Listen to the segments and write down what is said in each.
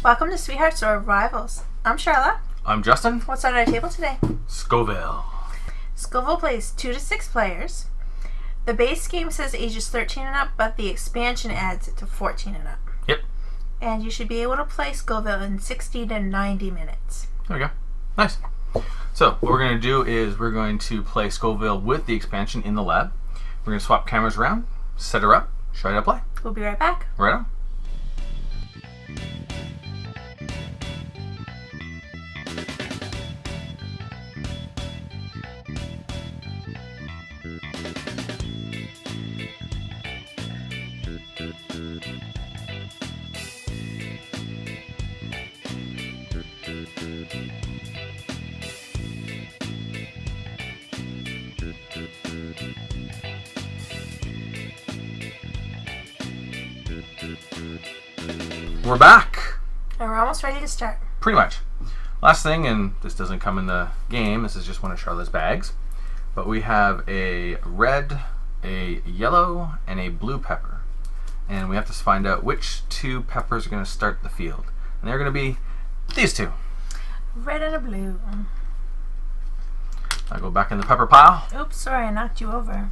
Welcome to Sweethearts or Rivals. I'm Charla. I'm Justin. What's on our table today? Scoville. Scoville plays 2 to 6 players. The base game says ages 13 and up, but the expansion adds it to 14 and up. Yep. And you should be able to play Scoville in 60 to 90 minutes. There we go. Nice. So what we're going to do is we're going to play Scoville with the expansion in the lab. We're going to swap cameras around, set her up, show you how to play. We'll be right back. Right on. We're back. And we're almost ready to start. Pretty much. Last thing, and this doesn't come in the game, this is just one of Charlotte's bags, but we have a red, a yellow, and a blue pepper. And we have to find out which 2 peppers are going to start the field. And they're going to be these 2. Red and a blue. I go back in the pepper pile. Oops, sorry, I knocked you over.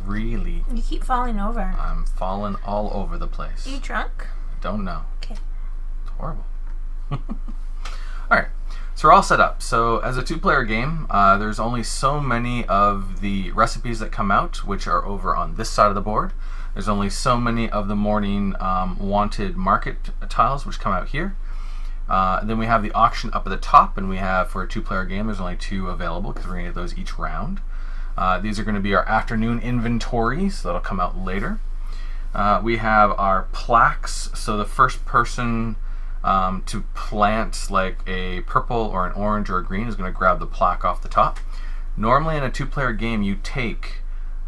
Really? You keep falling over. I'm falling all over the place. Are you drunk? Don't know. Okay. It's horrible. Alright, so we're all set up. So as a 2-player game, there's only so many of the recipes that come out, which are over on this side of the board. There's only so many of the morning wanted market tiles, which come out here. Then we have the auction up at the top, and we have, for a 2-player game, there's only 2 available because we're going to get those each round. These are going to be our afternoon inventory, so that'll come out later. We have our plaques, so the first person to plant like a purple or an orange or a green is going to grab the plaque off the top. Normally in a 2-player game you take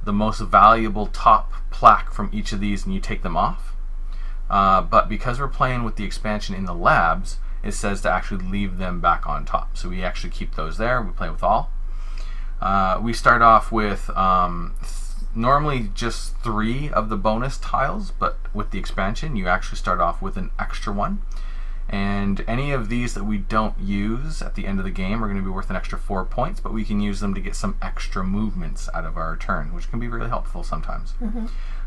the most valuable top plaque from each of these and you take them off. But because we're playing with the expansion in the labs, it says to actually leave them back on top. So we actually keep those there, we play with all. We start off with normally just 3 of the bonus tiles, but with the expansion you actually start off with an extra one. And any of these that we don't use at the end of the game are going to be worth an extra 4 points, but we can use them to get some extra movements out of our turn, which can be really helpful sometimes.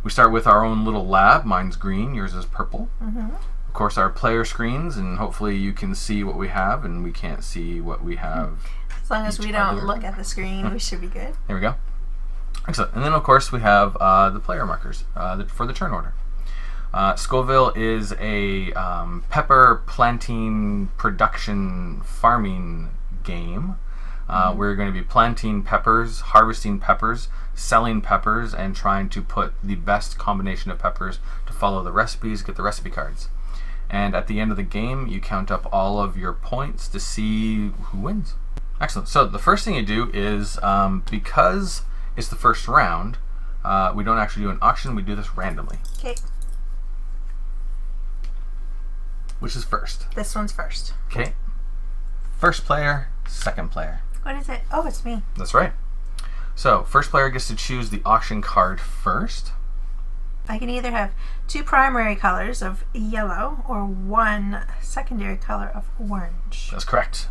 We start with our own little lab. Mine's green, yours is purple. Of course, our player screens, and hopefully you can see what we have, and we can't see what we have. As long as we don't look at the screen, we should be good. There we go. Excellent. And then, of course, we have the player markers for the turn order. Scoville is a pepper planting production farming game. We're going to be planting peppers, harvesting peppers, selling peppers, and trying to put the best combination of peppers to follow the recipes, get the recipe cards. And at the end of the game, you count up all of your points to see who wins. Excellent. So the first thing you do is, because it's the first round, we don't actually do an auction, we do this randomly. Okay. Which is first? This one's first. Okay. First player, second player. What is it? Oh, it's me. That's right. So, first player gets to choose the auction card first. I can either have 2 primary colors of yellow or 1 secondary color of orange. That's correct.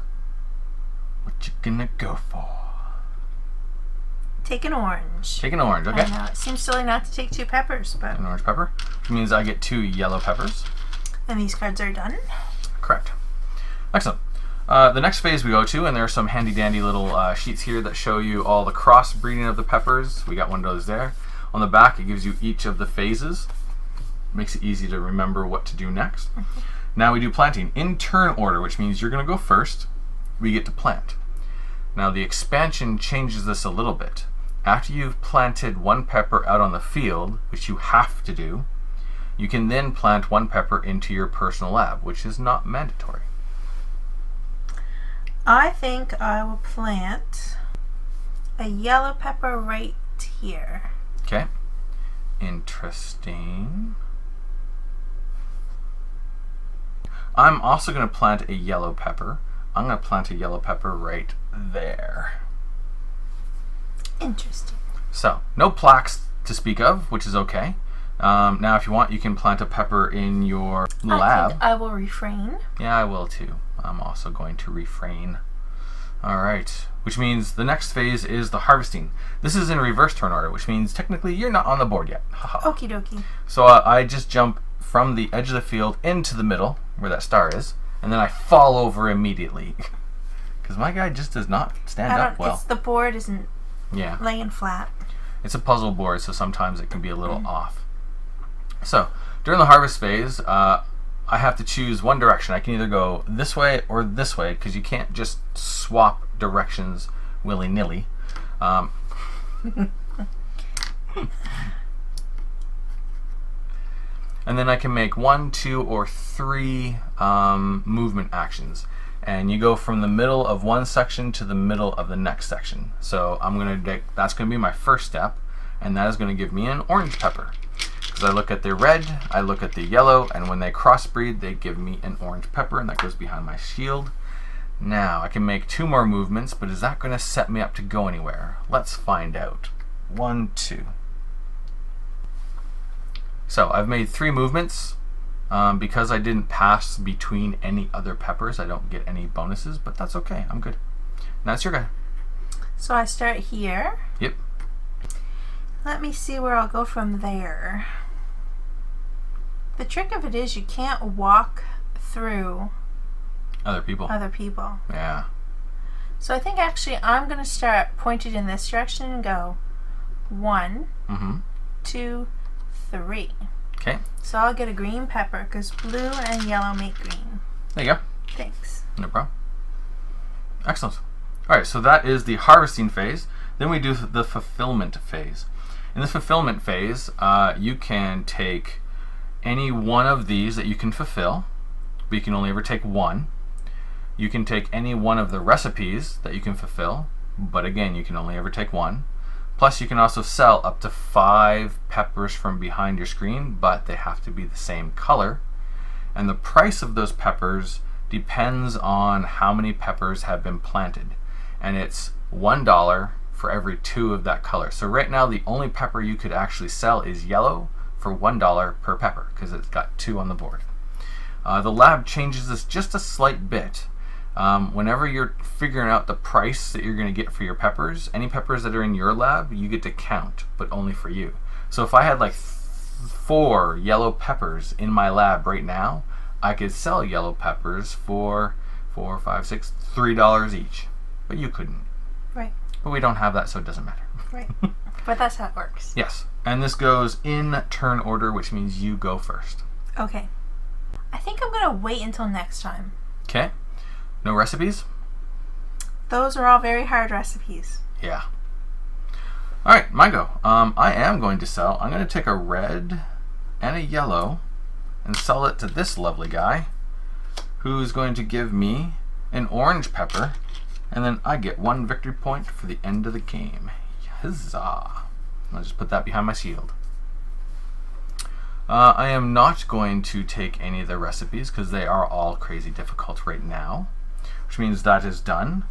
What you gonna go for? Take an orange. Take an orange, okay. I know, it seems silly not to take 2 peppers, but... An orange pepper, which means I get 2 yellow peppers. And these cards are done? Correct. Excellent. The next phase we go to, and there are some handy-dandy little sheets here that show you all the cross-breeding of the peppers. We got one of those there. On the back, it gives you each of the phases. Makes it easy to remember what to do next. Now we do planting in turn order, which means you're going to go first. We get to plant. Now the expansion changes this a little bit. After you've planted 1 pepper out on the field, which you have to do, you can then plant 1 pepper into your personal lab, which is not mandatory. I think I will plant a yellow pepper right here. Okay. Interesting. I'm also going to plant a yellow pepper, I'm going to plant a yellow pepper right there. Interesting. So, no plaques to speak of, which is okay. Now, if you want, you can plant a pepper in your lab. I think I will refrain. Yeah, I will too. I'm also going to refrain. All right, which means the next phase is the harvesting. This is in reverse turn order, which means technically you're not on the board yet. Okie dokie. So I just jump from the edge of the field into the middle, where that star is, and then I fall over immediately. Because my guy just does not stand up well. The board isn't Yeah. laying flat. It's a puzzle board, so sometimes it can be a little off. So, during the harvest phase, I have to choose one direction. I can either go this way or this way, because you can't just swap directions willy-nilly. And then I can make 1, 2, or 3 movement actions. And you go from the middle of one section to the middle of the next section. So that's going to be my first step, and that is going to give me an orange pepper. Because I look at the red, I look at the yellow, and when they crossbreed, they give me an orange pepper, and that goes behind my shield. Now, I can make 2 more movements, but is that going to set me up to go anywhere? Let's find out. 1, 2. So, I've made 3 movements. Because I didn't pass between any other peppers, I don't get any bonuses, but that's okay. I'm good. And that's your guy. So I start here. Yep. Let me see where I'll go from there. The trick of it is you can't walk through Other people. Yeah. So I think actually I'm going to start pointed in this direction and go 1, 2, 3. Okay. So I'll get a green pepper because blue and yellow make green. There you go. Thanks. No problem. Excellent. All right, so that is the harvesting phase. Then we do the fulfillment phase. In the fulfillment phase, you can take any one of these that you can fulfill, but you can only ever take 1. You can take any one of the recipes that you can fulfill, but again, you can only ever take 1. Plus, you can also sell up to 5 peppers from behind your screen, but they have to be the same color. And the price of those peppers depends on how many peppers have been planted. And it's $1 for every 2 of that color. So right now, the only pepper you could actually sell is yellow for $1 per pepper, because it's got 2 on the board. The lab changes this just a slight bit. Whenever you're figuring out the price that you're going to get for your peppers, any peppers that are in your lab, you get to count, but only for you. So if I had like 4 yellow peppers in my lab right now, I could sell yellow peppers for $4, $5, $6, $3 each. But you couldn't. Right. But we don't have that, so it doesn't matter. Right. But that's how it works. Yes. And this goes in turn order, which means you go first. Okay. I think I'm going to wait until next time. Okay. No recipes? Those are all very hard recipes. Yeah. All right, my go. I am going to sell. I'm going to take a red and a yellow and sell it to this lovely guy, who's going to give me an orange pepper, and then I get 1 victory point for the end of the game. Huzzah! I'll just put that behind my shield. I am not going to take any of the recipes because they are all crazy difficult right now, which means that is done.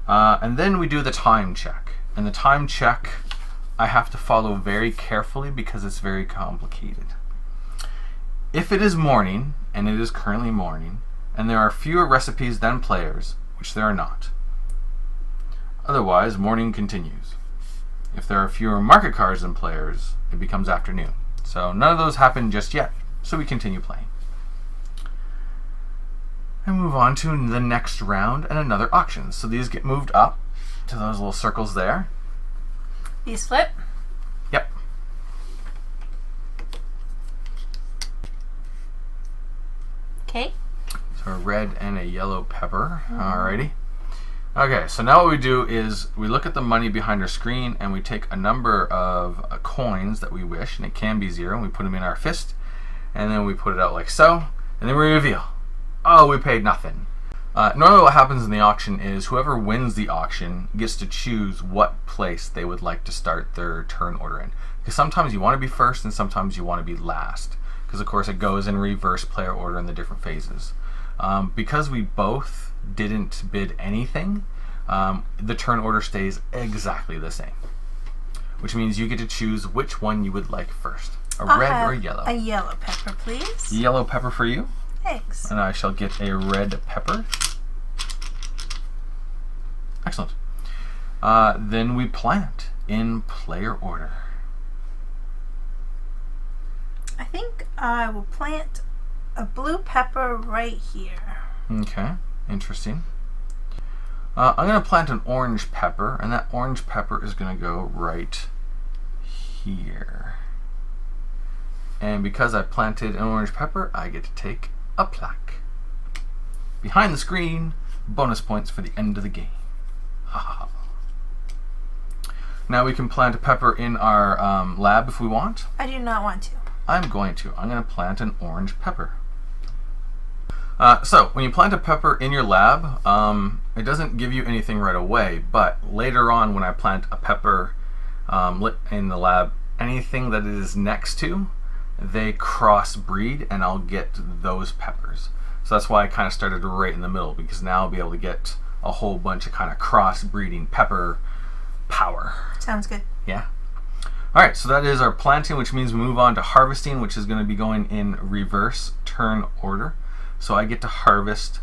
And then we do the time check. And the time check I have to follow very carefully because it's very complicated. If it is morning, and it is currently morning, and there are fewer recipes than players, which there are not. Otherwise, morning continues. If there are fewer market cards than players, it becomes afternoon. So none of those happen just yet, so we continue playing. And move on to the next round and another auction. So these get moved up to those little circles there. These flip? Yep. Okay. So a red and a yellow pepper. Alrighty. Okay, so now what we do is we look at the money behind our screen and we take a number of coins that we wish, and it can be 0, and we put them in our fist, and then we put it out like so, and then we reveal. Oh, we paid nothing. Normally what happens in the auction is whoever wins the auction gets to choose what place they would like to start their turn order in. Because sometimes you want to be first and sometimes you want to be last. Because of course it goes in reverse player order in the different phases. Because we both didn't bid anything, the turn order stays exactly the same. Which means you get to choose which one you would like first. A red or a yellow? A yellow pepper, please. Yellow pepper for you. Thanks. And I shall get a red pepper. Excellent. Then we plant in player order. I think I will plant a blue pepper right here. Okay, interesting. I'm going to plant an orange pepper, and that orange pepper is going to go right here. And because I planted an orange pepper, I get to take a plaque. Behind the screen, bonus points for the end of the game. Ha ha. Now we can plant a pepper in our lab if we want. I do not want to. I'm going to. I'm going to plant an orange pepper. So when you plant a pepper in your lab, it doesn't give you anything right away, but later on when I plant a pepper in the lab, anything that it is next to, they crossbreed and I'll get those peppers. So that's why I kind of started right in the middle, because now I'll be able to get a whole bunch of kind of crossbreeding pepper power. Sounds good. Yeah. All right, so that is our planting, which means we move on to harvesting, which is going to be going in reverse turn order. So I get to harvest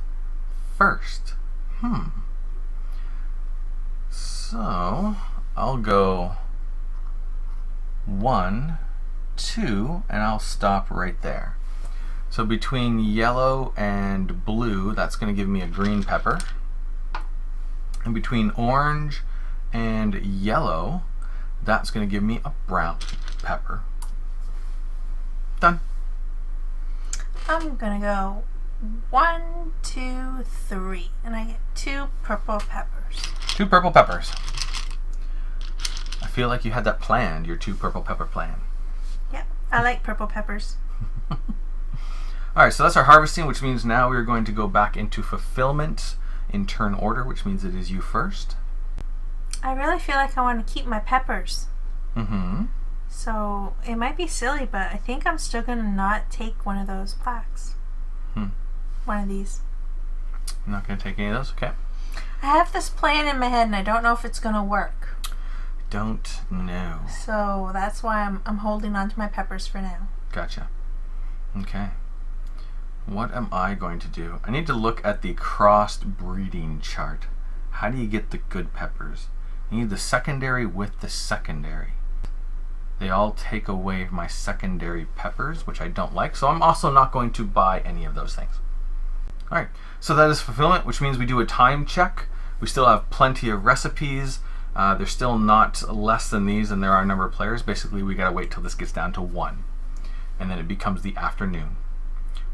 first. So I'll go 1, 2, and I'll stop right there. So between yellow and blue, that's going to give me a green pepper. And between orange and yellow, that's going to give me a brown pepper. Done. I'm going to go 1, 2, 3, and I get 2 purple peppers. 2 purple peppers. I feel like you had that planned, your 2 purple pepper plan. Yeah, I like purple peppers. Alright, so that's our harvesting, which means now we're going to go back into fulfillment in turn order, which means it is you first. I really feel like I want to keep my peppers. So it might be silly, but I think I'm still going to not take one of those plaques. One of these. You're not going to take any of those? Okay. I have this plan in my head and I don't know if it's going to work. Don't know. So that's why I'm holding on to my peppers for now. Gotcha. Okay. What am I going to do? I need to look at the crossed breeding chart. How do you get the good peppers? You need the secondary with the secondary. They all take away my secondary peppers, which I don't like, so I'm also not going to buy any of those things. Alright, so that is fulfillment, which means we do a time check. We still have plenty of recipes. They're still not less than these, and there are a number of players. Basically, we gotta wait till this gets down to 1. And then it becomes the afternoon,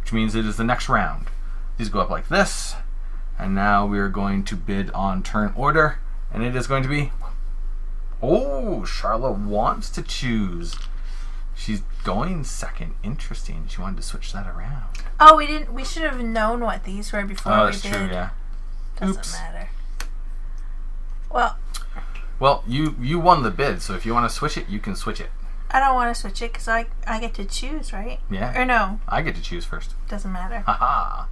which means it is the next round. These go up like this, and now we are going to bid on turn order, and it is going to be... Oh, Charla wants to choose. She's going second. Interesting. She wanted to switch that around. Oh, we didn't. We should have known what these were before we did. Oh, that's true, yeah. Doesn't matter. Well, you won the bid, so if you want to switch it, you can switch it. I don't want to switch it because I get to choose, right? Yeah. Or no? I get to choose first. Doesn't matter. Haha.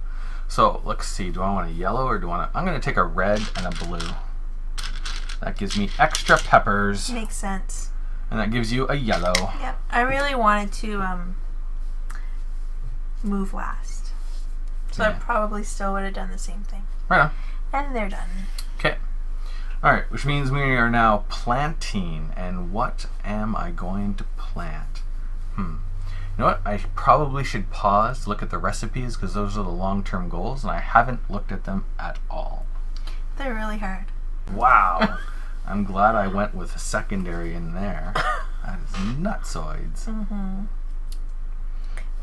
So let's see. Do I want a yellow or do I want to? I'm going to take a red and a blue. That gives me extra peppers. Makes sense. And that gives you a yellow. Yep. I really wanted to move last. So I probably still would have done the same thing. Right on. And they're done. Okay. Alright, which means we are now planting. And what am I going to plant? You know what? I probably should pause to look at the recipes because those are the long-term goals and I haven't looked at them at all. They're really hard. Wow. I'm glad I went with a secondary in there. That is nutsoids.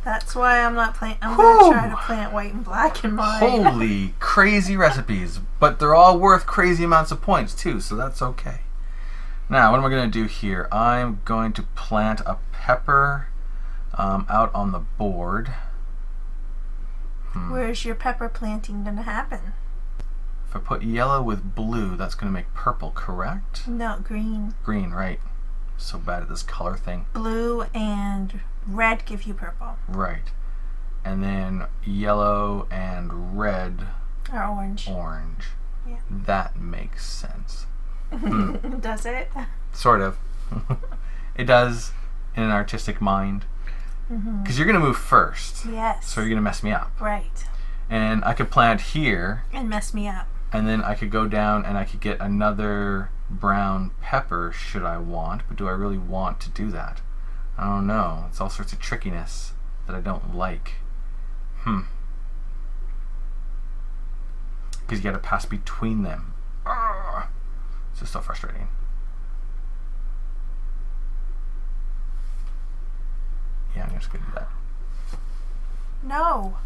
That's why I'm not playing. I'm going to try to plant white and black in mine. Holy crazy recipes. But they're all worth crazy amounts of points too, so that's okay. Now, what am I going to do here? I'm going to plant a pepper out on the board. Where's your pepper planting going to happen? If I put yellow with blue, that's going to make purple, correct? No, green. Green, right. So bad at this color thing. Blue and red give you purple. Right. And then yellow and red Or orange. Orange. Yeah. That makes sense. Does it? Sort of. It does in an artistic mind. Because you're going to move first. Yes. So you're going to mess me up. Right. And I could plant here. And mess me up. And then I could go down and I could get another brown pepper should I want. But do I really want to do that? I don't know. It's all sorts of trickiness that I don't like. Because you got to pass between them. Arrgh. It's just so frustrating. Yeah, I'm just going to do that. No.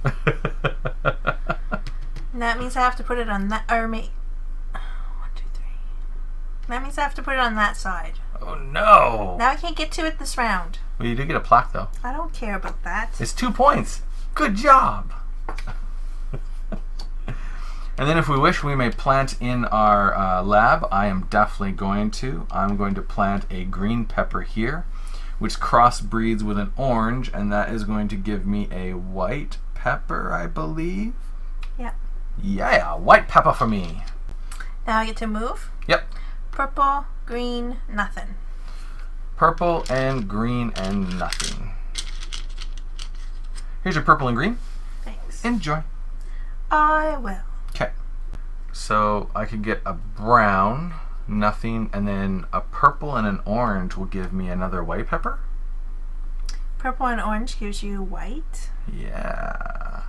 And that means I have to put it on that, or me. 1, 2, 3. That means I have to put it on that side. Oh no! Now I can't get to it this round. Well, you do get a plaque though. I don't care about that. It's 2 points. Good job! And then if we wish, we may plant in our lab. I am definitely going to. I'm going to plant a green pepper here, which crossbreeds with an orange, and that is going to give me a white pepper, I believe. Yeah. Yeah, white pepper for me. Now I get to move. Yep. Purple, green, nothing. Purple and green and nothing. Here's your purple and green. Thanks. Enjoy. I will. Okay. So I could get a brown, nothing, and then a purple and an orange will give me another white pepper. Purple and orange gives you white. Yeah.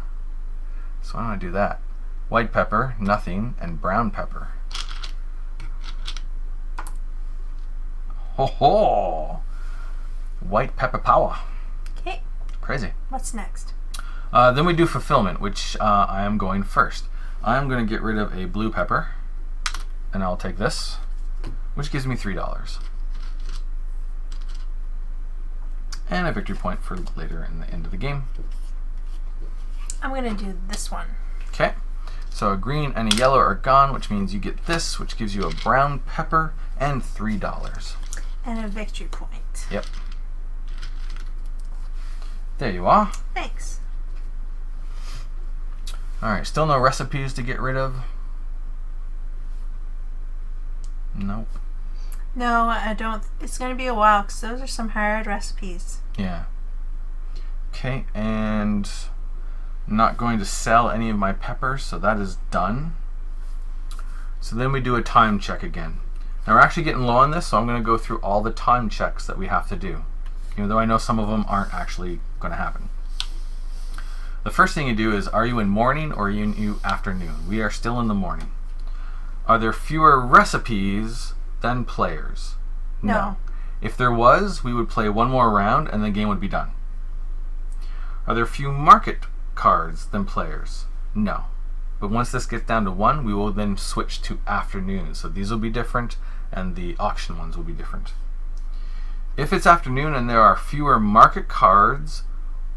So I'm going to do that. White pepper, nothing, and brown pepper. Ho ho! White pepper power. Okay. Crazy. What's next? Then we do fulfillment, which I am going first. I'm going to get rid of a blue pepper, and I'll take this, which gives me $3. And a victory point for later in the end of the game. I'm going to do this one. Okay. So a green and a yellow are gone, which means you get this, which gives you a brown pepper and $3. And a victory point. Yep. There you are. Thanks. Alright, still no recipes to get rid of? Nope. No, I don't. It's going to be a while because those are some hard recipes. Yeah. Okay, and not going to sell any of my peppers, so that is done. So then we do a time check again. Now we're actually getting low on this, so I'm going to go through all the time checks that we have to do, even though I know some of them aren't actually going to happen. The first thing you do is, are you in morning or are you in afternoon? We are still in the morning. Are there fewer recipes than players? No. If there was, we would play one more round and the game would be done. Are there few market cards than players? No. But once this gets down to 1, we will then switch to afternoon. So these will be different and the auction ones will be different. If it's afternoon and there are fewer market cards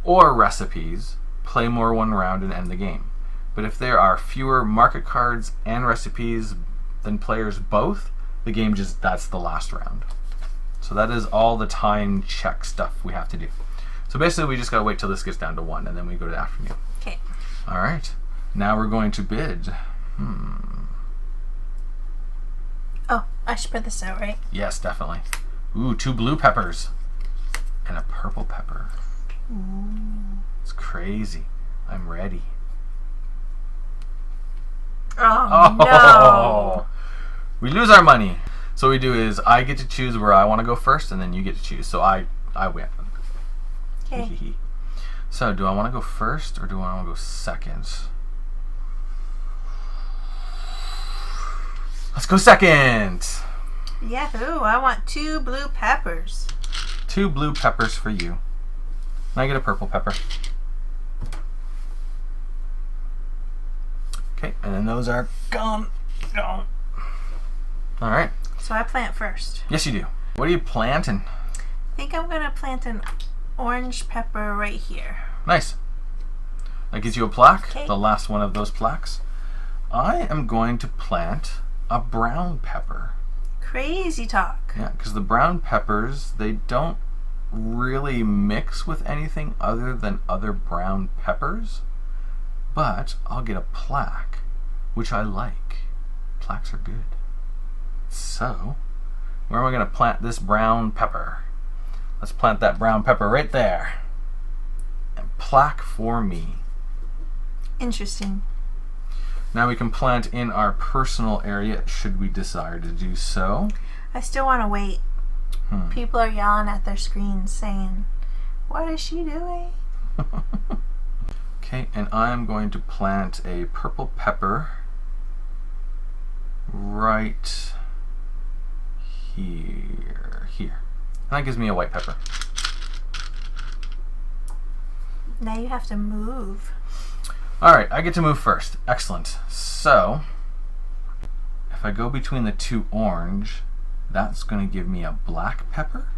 or recipes, play more one round and end the game. But if there are fewer market cards and recipes than players both, the game that's the last round. So that is all the time check stuff we have to do. So basically we just gotta wait till this gets down to 1 and then we go to the afternoon. Okay. All right. Now we're going to bid. Oh, I should put this out, right? Yes, definitely. Ooh, 2 blue peppers and a purple pepper. Ooh. It's crazy. I'm ready. Oh, no. We lose our money. So what we do is I get to choose where I want to go first, and then you get to choose. So I win. Okay. So do I want to go first or do I want to go second? Let's go second. Yahoo! I want 2 blue peppers. 2 blue peppers for you. And I get a purple pepper. Okay, and then those are gone. All right. So I plant first. Yes, you do. What are you planting? I think I'm going to plant an orange pepper right here. Nice. That gives you a plaque, Okay. the last one of those plaques. I am going to plant a brown pepper. Crazy talk. Yeah, because the brown peppers, they don't really mix with anything other than other brown peppers. But I'll get a plaque which I like. Plaques are good. So, where am I going to plant this brown pepper? Let's plant that brown pepper right there. And plaque for me. Interesting. Now we can plant in our personal area, should we desire to do so. I still want to wait. People are yelling at their screens saying, "What is she doing?" Okay, and I'm going to plant a purple pepper right here. And that gives me a white pepper. Now you have to move. Alright, I get to move first. Excellent. So, if I go between the two orange, that's going to give me a black pepper?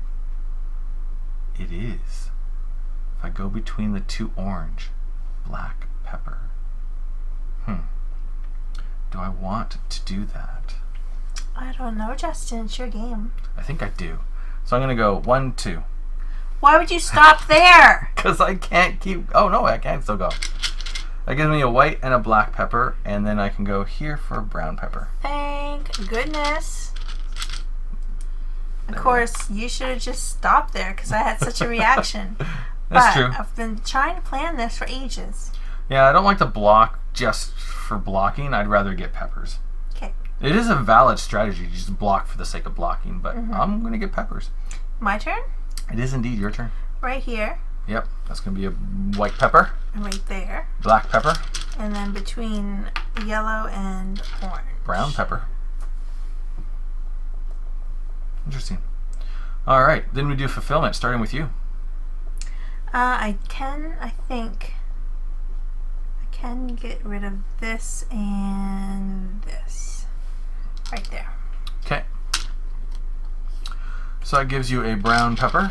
It is. If I go between the two orange, black pepper. Do I want to do that? I don't know, Justin. It's your game. I think I do. So I'm going to go 1, 2. Why would you stop there? Because I can't keep... Oh, no, I can still go. That gives me a white and a black pepper, and then I can go here for a brown pepper. Thank goodness. Of course, you should have just stopped there because I had such a reaction. That's true. I've been trying to plan this for ages. Yeah, I don't like to block just for blocking. I'd rather get peppers. Okay. It is a valid strategy to just block for the sake of blocking, but I'm going to get peppers. My turn? It is indeed your turn. Right here. Yep, that's going to be a white pepper. Right there. Black pepper. And then between yellow and orange. Brown pepper. Interesting. All right, then we do fulfillment, starting with you. I think I can get rid of this and this. Right there. Okay. So that gives you a brown pepper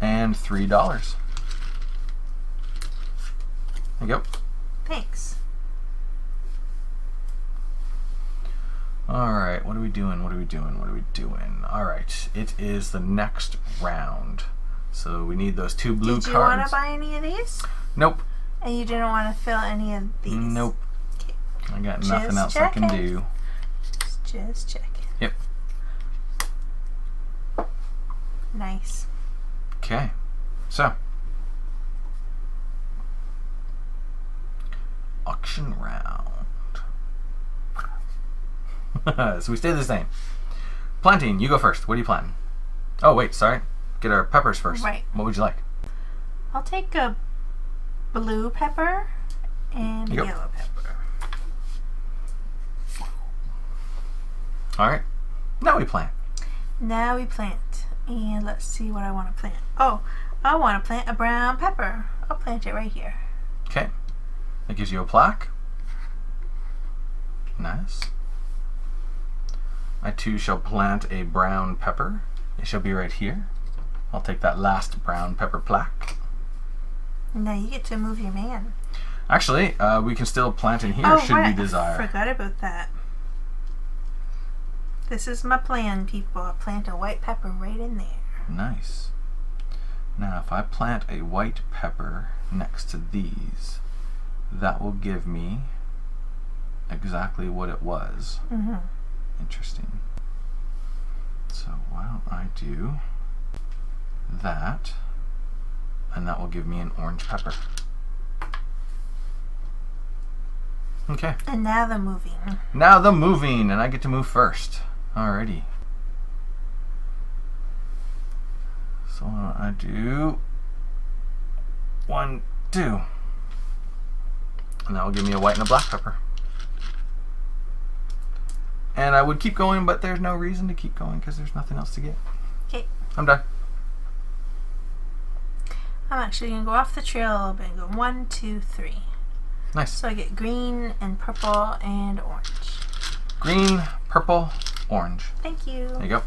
and $3. There you go. Thanks. Alright, what are we doing? Alright, it is the next round. So we need those 2 blue cards. Did you want to buy any of these? Nope. And you didn't want to fill any of these? Nope. Okay. I got nothing else I can do. Just checking. Yep. Nice. Okay. So. Auction round. So we stay the same. Planting, you go first. What are you planting? Oh, wait, sorry. Get our peppers first. Right. What would you like? I'll take a blue pepper and a yellow pepper. All right. Now we plant. Now we plant. And let's see what I want to plant. Oh, I want to plant a brown pepper. I'll plant it right here. Okay. That gives you a plaque. Nice. I too shall plant a brown pepper. It shall be right here. I'll take that last brown pepper plaque. Now you get to move your man. Actually, we can still plant in here should we desire. I forgot about that. This is my plan, people. I'll plant a white pepper right in there. Nice. Now, if I plant a white pepper next to these, that will give me exactly what it was. Interesting. So why don't I do that, and that will give me an orange pepper. Okay. And now the moving. Now the moving, and I get to move first. Alrighty. So why don't I do 1, 2. And that will give me a white and a black pepper. And I would keep going, but there's no reason to keep going because there's nothing else to get. Okay. I'm done. I'm actually going to go off the trail a little bit and go 1, 2, 3. Nice. So I get green and purple and orange. Green, purple, orange. Thank you. There you go.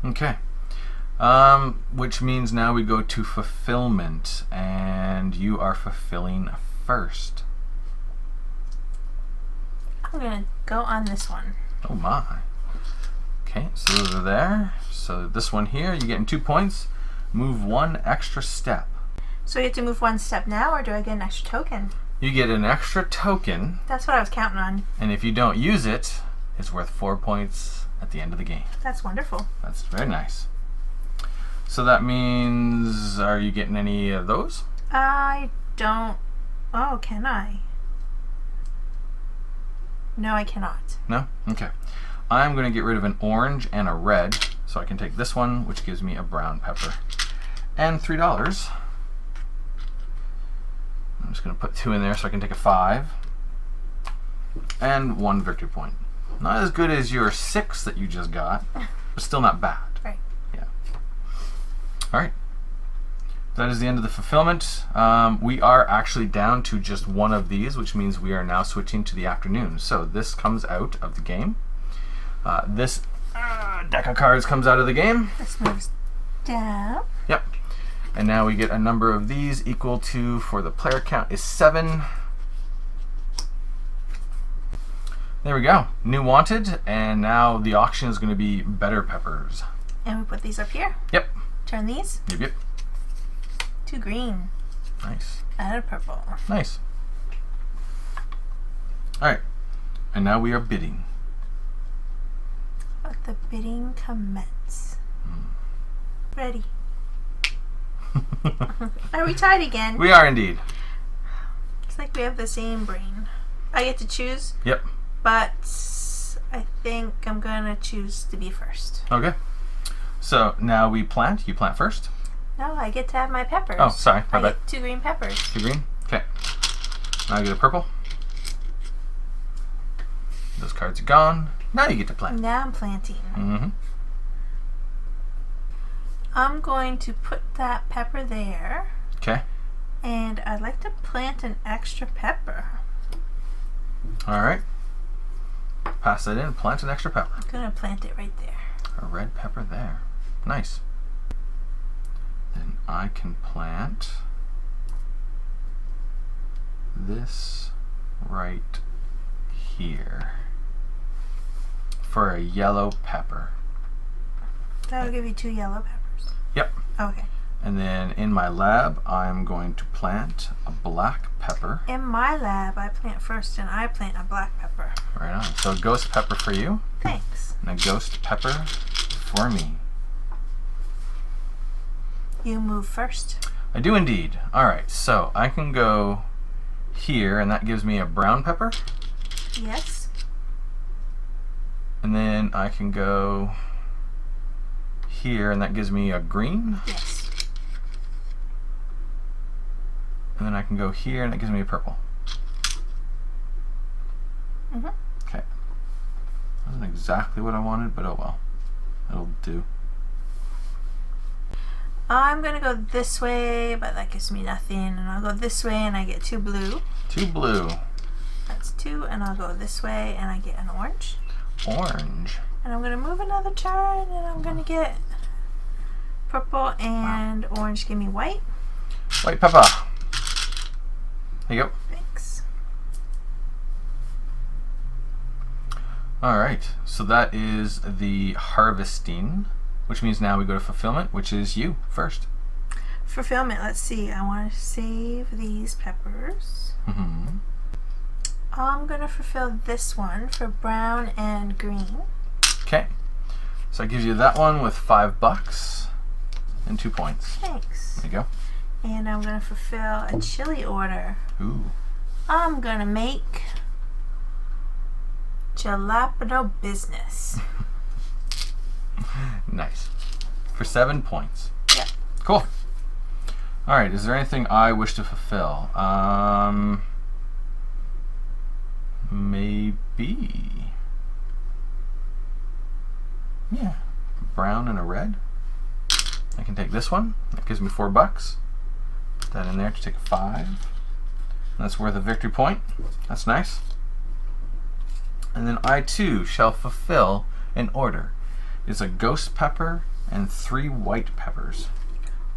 Okay. Which means now we go to fulfillment, and you are fulfilling first. I'm going to go on this one. Oh my. Okay, so those are there. So this one here, you're getting 2 points. Move one extra step. So you have to move one step now, or do I get an extra token? You get an extra token. That's what I was counting on. And if you don't use it, it's worth 4 points at the end of the game. That's wonderful. That's very nice. So that means, are you getting any of those? I don't. Oh, can I? No, I cannot. No? Okay. I'm going to get rid of an orange and a red, so I can take this one, which gives me a brown pepper. And $3. I'm just going to put 2 in there so I can take a 5. And 1 victory point. Not as good as your 6 that you just got, but still not bad. Right. Yeah. All right. That is the end of the fulfillment. We are actually down to just one of these, which means we are now switching to the afternoon. So this comes out of the game. This deck of cards comes out of the game. This moves down. Yep. And now we get a number of these equal to, for the player count, is 7. There we go. New wanted, and now the auction is going to be better peppers. And we put these up here. Yep. Turn these. Yep, yep. 2 green. Nice. And a purple. Nice. All right. And now we are bidding. Let the bidding commence. Ready. Are we tied again? We are indeed. It's like we have the same brain. I get to choose. Yep. But I think I'm going to choose to be first. Okay. So now we plant. You plant first. No, I get to have my peppers. Oh, sorry. My I bad. get 2 green peppers. 2 green? Okay. Now I get a purple. Those cards are gone. Now you get to plant. Now I'm planting. Mm-hmm. I'm going to put that pepper there. Okay. And I'd like to plant an extra pepper. All right. Pass that in. Plant an extra pepper. I'm going to plant it right there. A red pepper there. Nice. Then I can plant this right here for a yellow pepper. That'll give you 2 yellow peppers. Yep. Okay. And then in my lab, I'm going to plant a black pepper. In my lab, I plant first and I plant a black pepper. Right on. So a ghost pepper for you. Thanks. And a ghost pepper for me. You move first. I do indeed. All right. So I can go here, and that gives me a brown pepper. Yes. And then I can go here, and that gives me a green. Yes. And then I can go here, and that gives me a purple. Mm-hmm. Okay. Wasn't exactly what I wanted, but oh well. It'll do. I'm going to go this way, but that gives me nothing. And I'll go this way, and I get 2 blue. 2 blue. That's 2, and I'll go this way, and I get an orange. Orange. And I'm going to move another turn, and I'm going to get purple and orange. Give me white. White pepper. There you go. Thanks. All right. So that is the harvesting, which means now we go to fulfillment, which is you first. Fulfillment. Let's see. I want to save these peppers. Mm-hmm. I'm going to fulfill this one for brown and green. Okay. So that gives you that one with $5 and 2 points. Thanks. There you go. And I'm going to fulfill a chili order. Ooh. I'm going to make jalapeno business. Nice. For 7 points. Yep. Cool. All right. Is there anything I wish to fulfill? Maybe. Yeah. Brown and a red. I can take this one. That gives me $4. Put that in there to take a 5. And that's worth a victory point. That's nice. And then I too shall fulfill an order. It's a ghost pepper and 3 white peppers.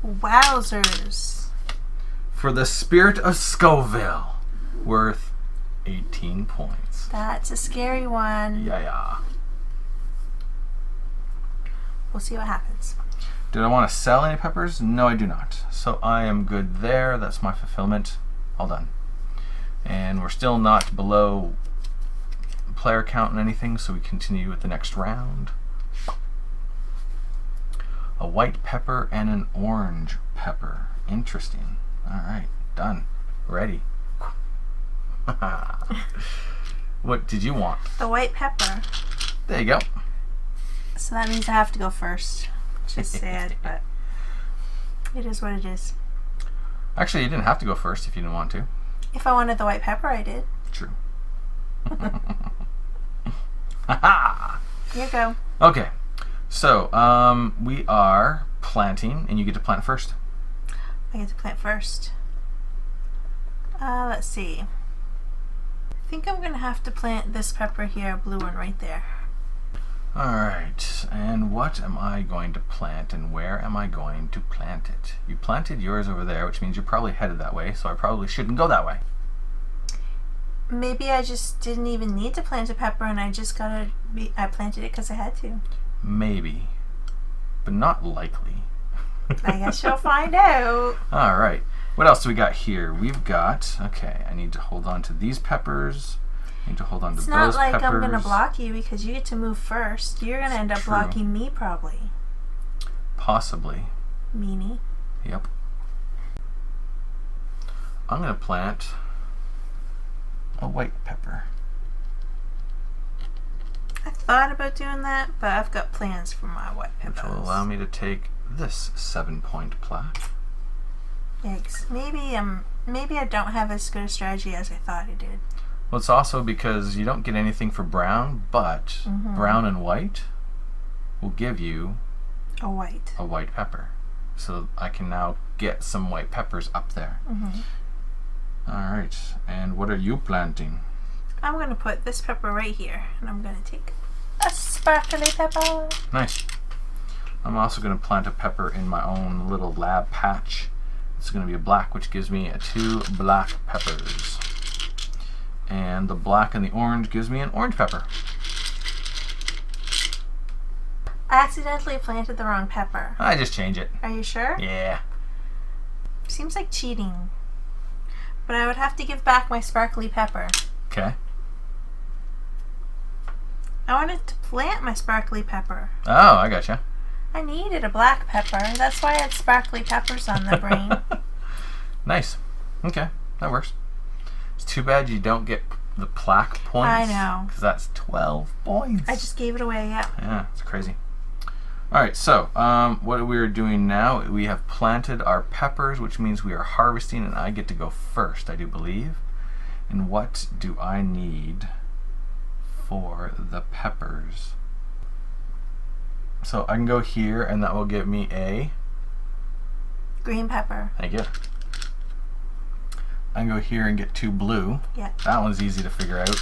Wowzers. For the spirit of Scoville, worth 18 points. That's a scary one. Yeah. We'll see what happens. Did I want to sell any peppers? No, I do not. So I am good there. That's my fulfillment. All done. And we're still not below player count and anything, so we continue with the next round. A white pepper and an orange pepper. Interesting. All right, done. Ready. What did you want? The white pepper. There you go. So that means I have to go first. Which is sad, but it is what it is. Actually, you didn't have to go first if you didn't want to. If I wanted the white pepper, I did. True. Here you go. Okay. So, we are planting, and you get to plant first. I get to plant first. Let's see. I think I'm going to have to plant this pepper here, a blue one right there. Alright, and what am I going to plant, and where am I going to plant it? You planted yours over there, which means you're probably headed that way, so I probably shouldn't go that way. Maybe I just didn't even need to plant a pepper, and I planted it because I had to. Maybe, but not likely. I guess you'll find out. Alright, what else do we got here? We've got, okay, I need to hold on to these peppers. I need to hold on to those peppers. It's not like I'm going to block you because you get to move first. You're going to end up blocking me probably. Possibly. Meanie. Yep. I'm going to plant a white pepper. I thought about doing that, but I've got plans for my white peppers. Which will allow me to take this 7-point plaque. Yikes. Maybe I don't have as good a strategy as I thought I did. Well, it's also because you don't get anything for brown, but brown and white will give you a white pepper. So I can now get some white peppers up there. All right, and what are you planting? I'm going to put this pepper right here, and I'm going to take a sparkly pepper. Nice. I'm also going to plant a pepper in my own little lab patch. It's going to be a black, which gives me 2 black peppers. And the black and the orange gives me an orange pepper. I accidentally planted the wrong pepper. I just change it. Are you sure? Yeah. Seems like cheating. But I would have to give back my sparkly pepper. Okay. I wanted to plant my sparkly pepper. Oh, I gotcha. I needed a black pepper. That's why I had sparkly peppers on the brain. Nice. Okay, that works. It's too bad you don't get the plaque points. I know. Because that's 12 points. I just gave it away, yeah. Yeah, it's crazy. Alright, so what we are doing now, we have planted our peppers, which means we are harvesting, and I get to go first, I do believe. And what do I need for the peppers? So I can go here, and that will give me a green pepper. Thank you. I can go here and get 2 blue. Yeah. That one's easy to figure out.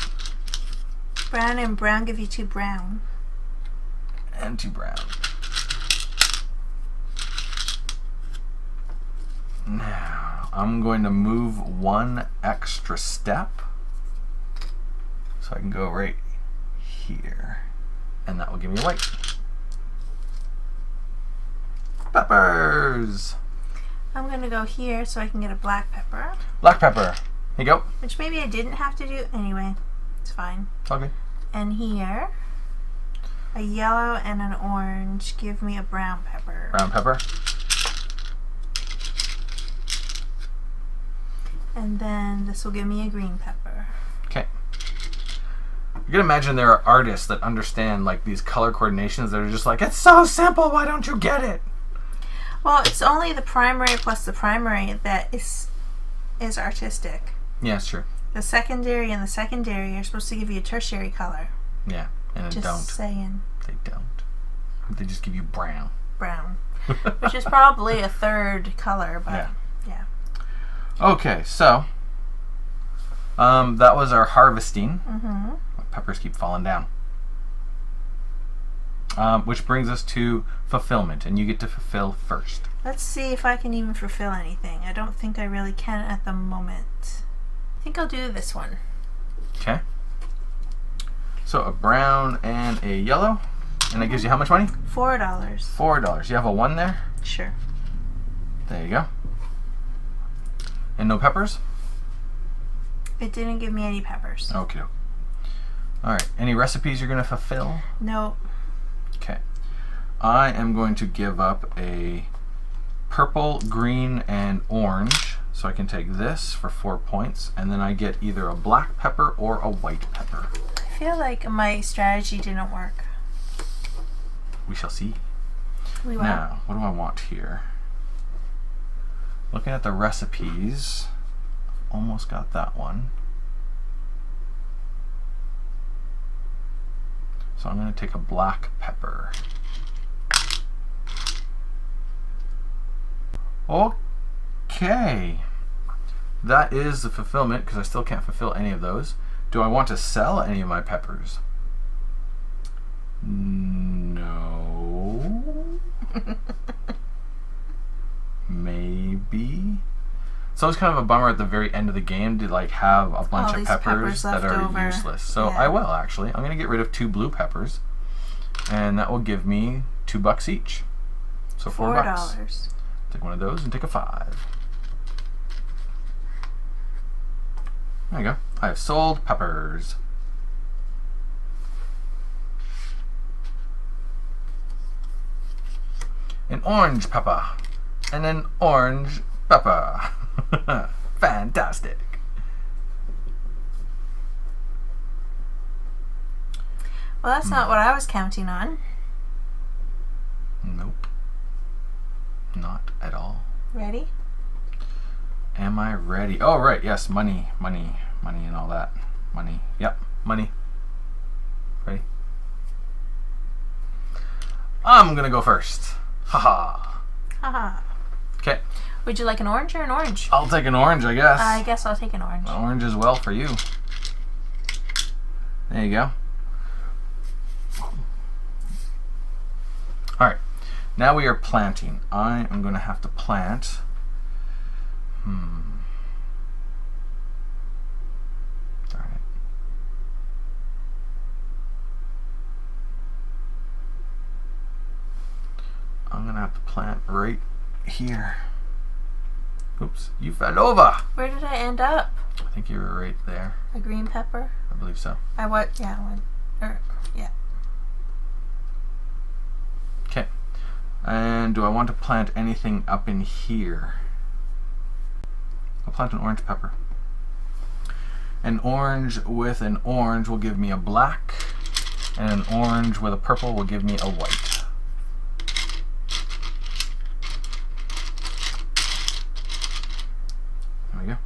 Brown and brown give you 2 brown. And 2 brown. Now, I'm going to move 1 extra step. So I can go right here. And that will give me a white. Peppers! I'm going to go here so I can get a black pepper. Black pepper. Here you go. Which maybe I didn't have to do. Anyway, it's fine. Okay. And here, a yellow and an orange give me a brown pepper. Brown pepper. And then this will give me a green pepper. Okay. You can imagine there are artists that understand like these color coordinations that are just like, it's so simple, why don't you get it? Well, it's only the primary plus the primary that is artistic. Yeah, it's true. The secondary and the secondary are supposed to give you a tertiary color. Yeah, and it just don't. Saying. They don't. They just give you brown. Brown. Which is probably a third color, but yeah. Okay, so that was our harvesting. Mm-hmm. Peppers keep falling down. Which brings us to fulfillment, and you get to fulfill first. Let's see if I can even fulfill anything. I don't think I really can at the moment. I think I'll do this one. Okay. So a brown and a yellow. And it gives you how much money? $4. $4. You have a 1 there? Sure. There you go. And no peppers? It didn't give me any peppers. Okay. Alright. Any recipes you're going to fulfill? Nope. Okay. I am going to give up a purple, green, and orange. So I can take this for 4 points. And then I get either a black pepper or a white pepper. I feel like my strategy didn't work. We shall see. We will. Now, what do I want here? Looking at the recipes, almost got that one. So I'm going to take a black pepper. Okay. That is the fulfillment, because I still can't fulfill any of those. Do I want to sell any of my peppers? No. Maybe. It's always kind of a bummer at the very end of the game to like have a bunch of peppers that are over. Useless. So Yeah. I will actually. I'm going to get rid of 2 blue peppers, and that will give me $2 each. So $4. Take one of those and take a 5. There you go. I have sold peppers. An orange pepper and an orange pepper. Fantastic. Well, that's not what I was counting on. Nope. Not at all. Ready? Am I ready? Oh, right. Yes, money and all that. Money. Yep, money. Ready? I'm going to go first. Haha. Haha. Okay. Would you like an orange or an orange? I'll take an orange, I guess. I guess I'll take an orange. Orange as well for you. There you go. Alright. Now we are planting. I am going to have to plant. Darn it. I'm going to have to plant right here. Oops, you fell over. Where did I end up? I think you were right there. A green pepper? I believe so. I what? Yeah, yeah. Okay. And do I want to plant anything up in here? I'll plant an orange pepper. An orange with an orange will give me a black, and an orange with a purple will give me a white. There we go.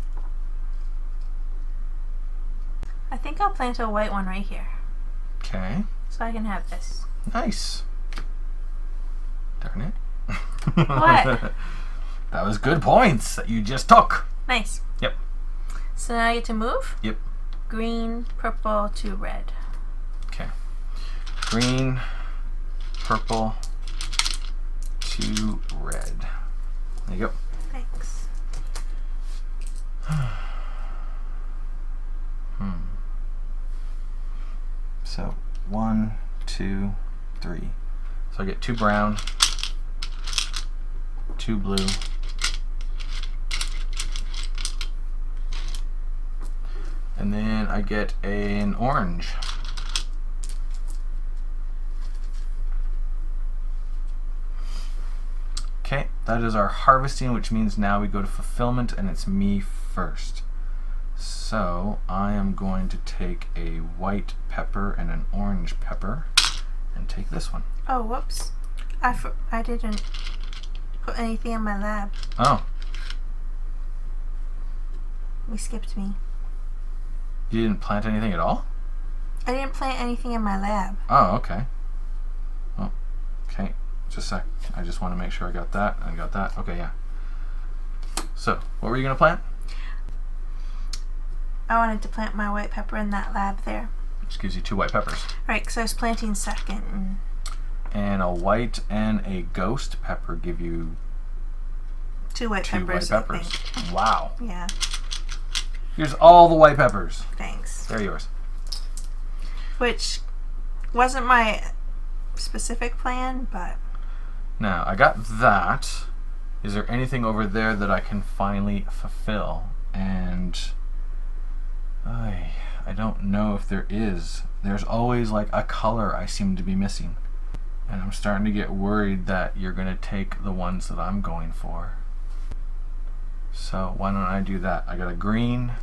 I think I'll plant a white one right here. Okay. So I can have this. Nice. Darn it. What? That was good points that you just took. Nice. Yep. So now I get to move? Yep. Green, purple to red. Okay. Green, purple to red. There you go. Thanks. So 1, 2, 3. So I get 2 brown, 2 blue, and then I get an orange. Okay, that is our harvesting, which means now we go to fulfillment, and it's me first. So I am going to take a white pepper and an orange pepper and take this one. Oh, whoops. I didn't put anything in my lab. Oh, We skipped me. you didn't plant anything at all? I didn't plant anything in my lab. Oh, okay. Oh, okay. Just a sec. I just want to make sure I got that. I got that. Okay, yeah. So, what were you going to plant? I wanted to plant my white pepper in that lab there. Which gives you 2 white peppers. Right, because I was planting second. And a white and a ghost pepper give you 2 white 2 peppers. white peppers. I think. Wow. Yeah, Here's all the white peppers. thanks. They're yours. Which wasn't my specific plan, but Now, I got that. Is there anything over there that I can finally fulfill? And I don't know if there is. There's always like a color I seem to be missing. And I'm starting to get worried that you're going to take the ones that I'm going for. So why don't I do that? I got a green,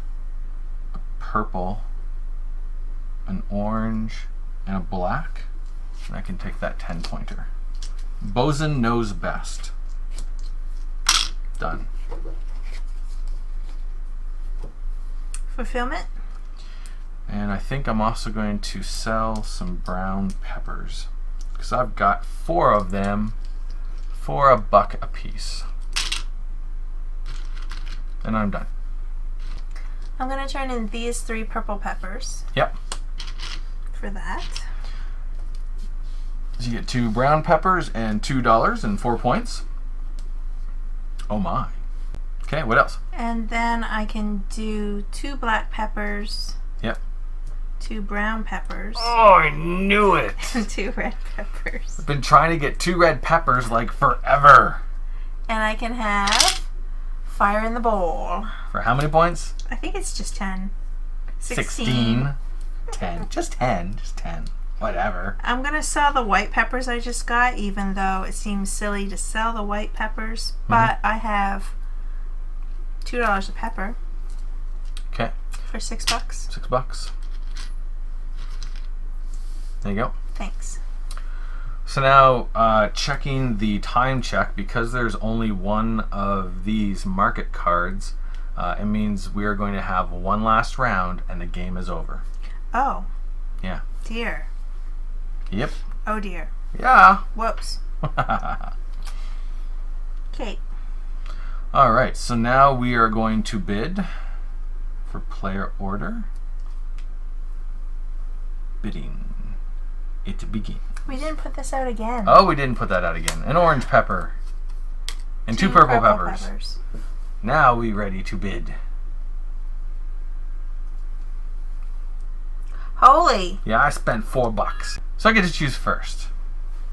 a purple, an orange, and a black. And I can take that 10-pointer. Bosun knows best. Done. fulfillment. And I think I'm also going to sell some brown peppers, because I've got 4 of them for $1 a piece. And I'm done. I'm going to turn in these 3 purple peppers. Yep. For that. So you get 2 brown peppers and $2 and 4 points. Oh my. Okay, what else? And then I can do 2 black peppers. Yep. 2 brown peppers. Oh, I knew it. And 2 red peppers. I've been trying to get 2 red peppers like forever. And I can have fire in the bowl. For how many points? I think it's just 10. 16. 10. Just 10. Just 10. Whatever. I'm going to sell the white peppers I just got, even though it seems silly to sell the white peppers. But I have $2 a pepper. Okay. For $6. $6. There you go. Thanks. So now, checking the time check, because there's only one of these market cards, it means we are going to have one last round and the game is over. Oh. Yeah. Dear. Yep. Oh dear. Yeah. Whoops. Okay. All right, so now we are going to bid for player order. Bidding. It begins. We didn't put this out again. Oh, we didn't put that out again. An orange pepper. And 2 purple peppers. Now we ready to bid. Holy. Yeah, I spent $4. So I get to choose first.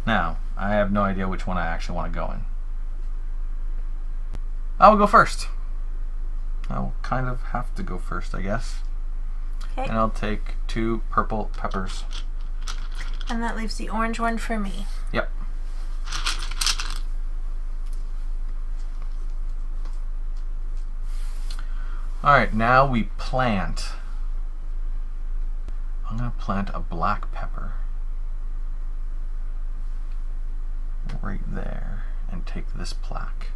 Now, I have no idea which one I actually want to go in. I will go first. I will kind of have to go first, I guess. Okay. And I'll take 2 purple peppers. And that leaves the orange one for me. Yep. Alright, now we plant. I'm going to plant a black pepper right there and take this plaque.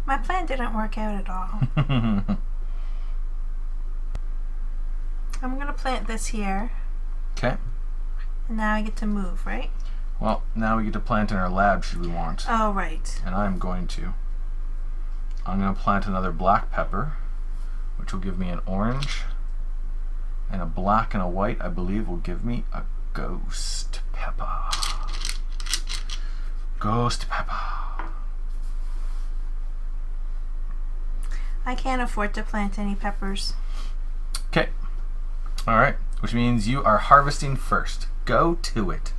My plan didn't work out at all. I'm going to plant this here. Okay. And now I get to move, right? Well, now we get to plant in our lab should we want. Oh, right. And I'm going to. I'm going to plant another black pepper, which will give me an orange. And a black and a white, I believe, will give me a ghost pepper. Ghost pepper. I can't afford to plant any peppers. Okay. All right. Which means you are harvesting first. Go to it.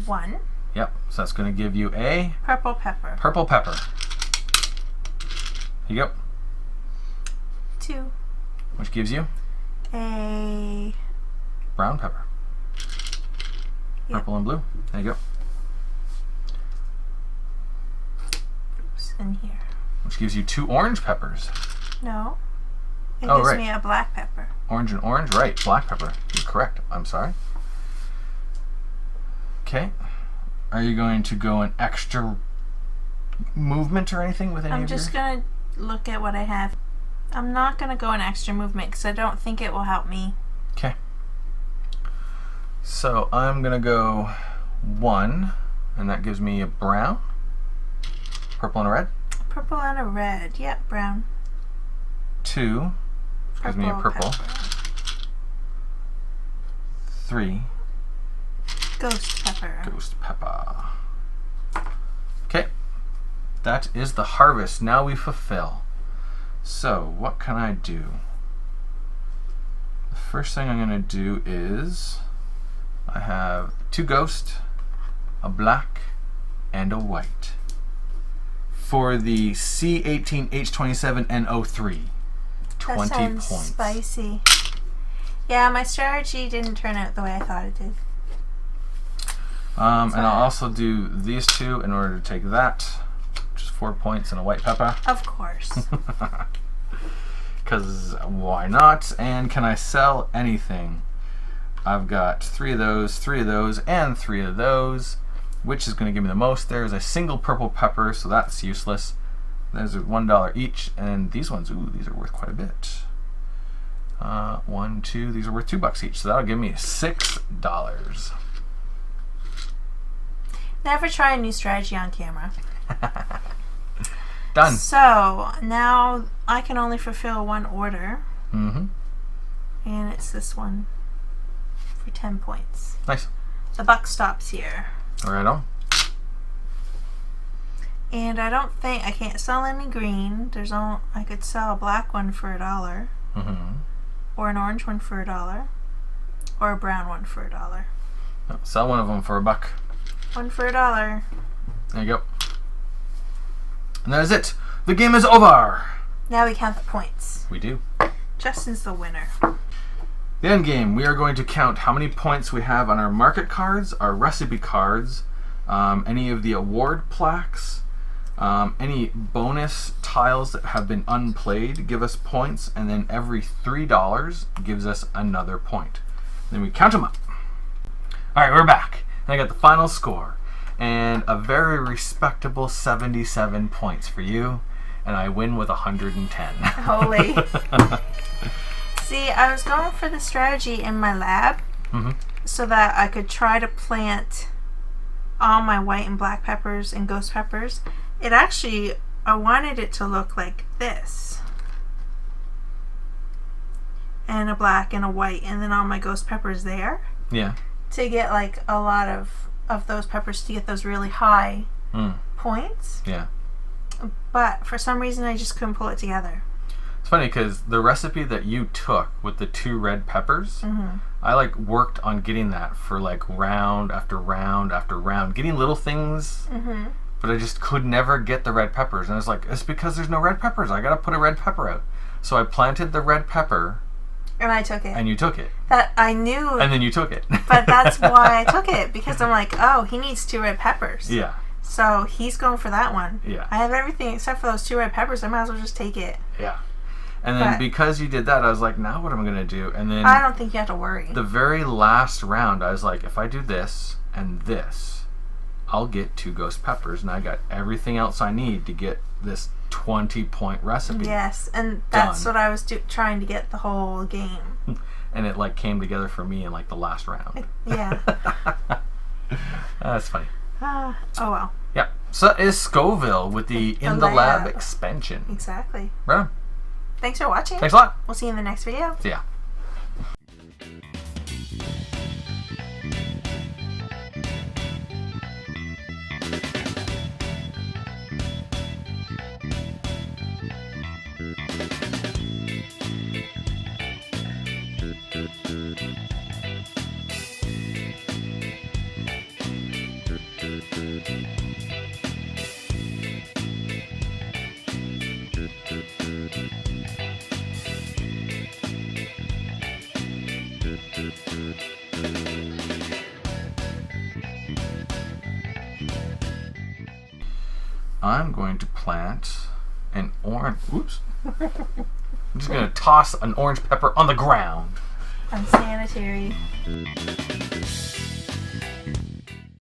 1 Yep. So that's going to give you a purple pepper. purple pepper. Here you go. 2 Which gives you a brown pepper. Yep. Purple and blue. There you go. Oops, in here. Which gives you 2 orange peppers. No. It Oh, gives right. me a black pepper. Orange and orange, right? Black pepper. You're correct. I'm sorry. Okay. Are you going to go an extra movement or anything with any I'm of just your... going to look at what I have. I'm not going to go an extra movement because I don't think it will help me. Okay. So I'm going to go 1, and that gives me a brown, purple and a red. Purple and a red. Yep, brown. 2, which gives me a purple. Pepper. 3, Ghost pepper. ghost pepper. Okay. That is the harvest. Now we fulfill. So, what can I do? The first thing I'm going to do is I have 2 ghost, a black, and a white. For the C18H27N03, 20 that sounds points. Spicy. Yeah, my strategy didn't turn out the way I thought it did. And I'll also do these 2 in order to take that, which is 4 points and a white pepper. Of course. Because why not? And can I sell anything? I've got 3 of those, 3 of those, and 3 of those. Which is going to give me the most? There's a single purple pepper, so that's useless. There's $1 each, and these ones, ooh, these are worth quite a bit. 1, 2, these are worth $2 each, so that'll give me $6. Never try a new strategy on camera. Done. So now I can only fulfill 1 order. Mm-hmm. And it's this one for 10 points. Nice. The buck stops here. Right on. And I don't think I can't sell any green. I could sell a black one for $1, Mm-hmm. or an orange one for $1, or a brown one for $1. Oh, sell one of them for $1. One for $1. There you go. And that is it. The game is over. Now we count the points. We do. Justin's the winner. The end game, we are going to count how many points we have on our market cards, our recipe cards, any of the award plaques, any bonus tiles that have been unplayed give us points, and then every $3 gives us another point. Then we count them up. All right, we're back. And I got the final score, and a very respectable 77 points for you, and I win with 110. Holy. See, I was going for the strategy in my lab, Mm-hmm. so that I could try to plant all my white and black peppers and ghost peppers. It actually, I wanted it to look like this. And a black and a white, and then all my ghost peppers there. Yeah. To get like a lot of those peppers, to get those really high points. Yeah. But for some reason I just couldn't pull it together. It's funny because the recipe that you took with the 2 red peppers, I like worked on getting that for like round after round after round, getting little things, but I just could never get the red peppers. And I was like, it's because there's no red peppers. I got to put a red pepper out. So I planted the red pepper. And I took it. And you took it. That I knew. And then you took it. But that's why I took it, because I'm like, oh, he needs 2 red peppers. Yeah. So he's going for that one. Yeah. I have everything except for those 2 red peppers. I might as well just take it. Yeah. And then because you did that, I was like, now what am I going to do? And then I don't think you have to worry. The very last round, I was like, if I do this and this, I'll get 2 ghost peppers, and I got everything else I need to get this 20-point recipe. Yes, and that's what I was trying to get the whole game. And it like came together for me in like the last round. Yeah. That's funny. Oh well. Yeah. So that is Scoville with the In the Lab expansion. Exactly. Right on. Thanks for watching. Thanks a lot. We'll see you in the next video. See ya. I'm going to plant an orange. Oops. I'm just going to toss an orange pepper on the ground. Unsanitary.